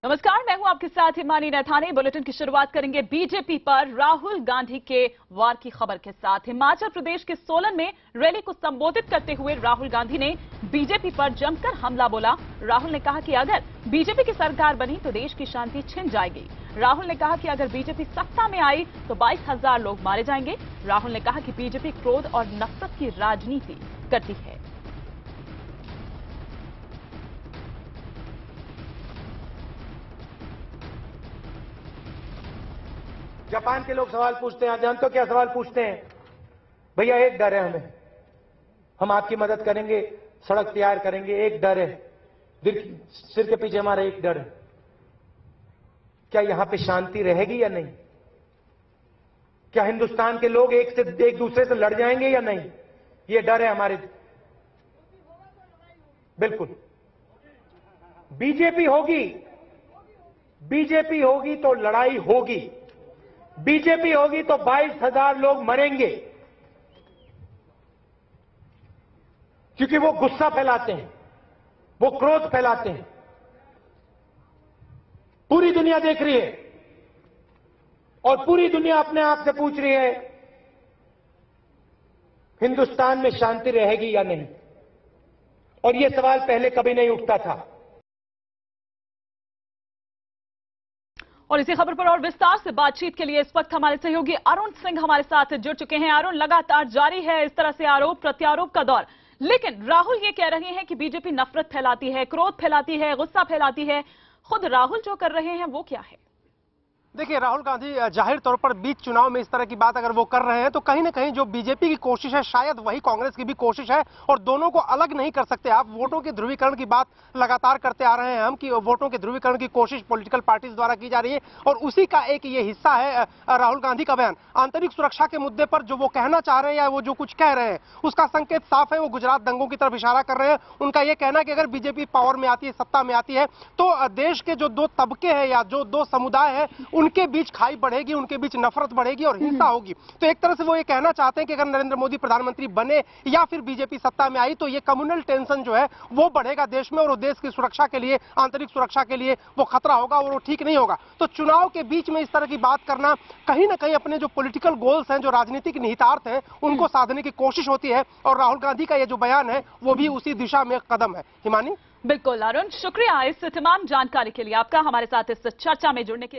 नमस्कार, मैं हूं आपके साथ हिमानी नैथानी। बुलेटिन की शुरुआत करेंगे बीजेपी पर राहुल गांधी के वार की खबर के साथ। हिमाचल प्रदेश के सोलन में रैली को संबोधित करते हुए राहुल गांधी ने बीजेपी पर जमकर हमला बोला। राहुल ने कहा कि अगर बीजेपी की सरकार बनी तो देश की शांति छिन जाएगी। राहुल ने कहा कि अगर बीजेपी सत्ता में आई तो 22,000 लोग मारे जाएंगे। राहुल ने कहा कि बीजेपी क्रोध और नफरत की राजनीति करती है। जापान के लोग सवाल पूछते हैं, आप जानते हो क्या सवाल पूछते हैं? भैया एक डर है हमें, हम आपकी मदद करेंगे, सड़क तैयार करेंगे, एक डर है, सिर के पीछे हमारा एक डर है, क्या यहां पे शांति रहेगी या नहीं? क्या हिंदुस्तान के लोग एक दूसरे से लड़ जाएंगे या नहीं? ये डर है हमारे। बिल्कुल बीजेपी होगी तो लड़ाई होगी। बीजेपी होगी तो 22,000 लोग मरेंगे, क्योंकि वो गुस्सा फैलाते हैं, वो क्रोध फैलाते हैं। पूरी दुनिया देख रही है और पूरी दुनिया अपने आप से पूछ रही है हिंदुस्तान में शांति रहेगी या नहीं। और ये सवाल पहले कभी नहीं उठता था। और इसी खबर पर और विस्तार से बातचीत के लिए इस वक्त हमारे सहयोगी अरुण सिंह हमारे साथ जुड़ चुके हैं। अरुण, लगातार जारी है इस तरह से आरोप प्रत्यारोप का दौर, लेकिन राहुल ये कह रहे हैं कि बीजेपी नफरत फैलाती है, क्रोध फैलाती है, गुस्सा फैलाती है। खुद राहुल जो कर रहे हैं वो क्या है? देखिए, राहुल गांधी जाहिर तौर पर बीच चुनाव में इस तरह की बात अगर वो कर रहे हैं तो कहीं ना कहीं जो बीजेपी की कोशिश है शायद वही कांग्रेस की भी कोशिश है, और दोनों को अलग नहीं कर सकते आप। वोटों के ध्रुवीकरण की बात लगातार करते आ रहे हैं हम कि वोटों के ध्रुवीकरण की कोशिश पॉलिटिकल पार्टीज द्वारा की जा रही है, और उसी का एक ये हिस्सा है राहुल गांधी का बयान। आंतरिक सुरक्षा के मुद्दे पर जो वो कहना चाह रहे हैं या वो जो कुछ कह रहे हैं उसका संकेत साफ है। वो गुजरात दंगों की तरफ इशारा कर रहे हैं। उनका यह कहना है कि अगर बीजेपी पावर में आती है, सत्ता में आती है, तो देश के जो दो तबके हैं या जो दो समुदाय है उनके बीच खाई बढ़ेगी, उनके बीच नफरत बढ़ेगी और हिंसा होगी। तो एक तरह से वो ये कहना चाहते हैं कि अगर नरेंद्र मोदी प्रधानमंत्री बने या फिर बीजेपी सत्ता में आई तो ये कम्युनल टेंशन जो है वो बढ़ेगा देश में, और वो देश की सुरक्षा के लिए, आंतरिक सुरक्षा के लिए वो खतरा होगा और वो ठीक नहीं होगा। तो चुनाव के बीच में इस तरह की बात करना कहीं ना कहीं अपने जो पॉलिटिकल गोल्स हैं, जो राजनीतिक निहितार्थ हैं, उनको साधने की कोशिश होती है, और राहुल गांधी का ये जो बयान है वो भी उसी दिशा में कदम है। हिमानी। बिल्कुल अरुण, शुक्रिया इस तमाम जानकारी के लिए आपका, हमारे साथ इस चर्चा में जुड़ने के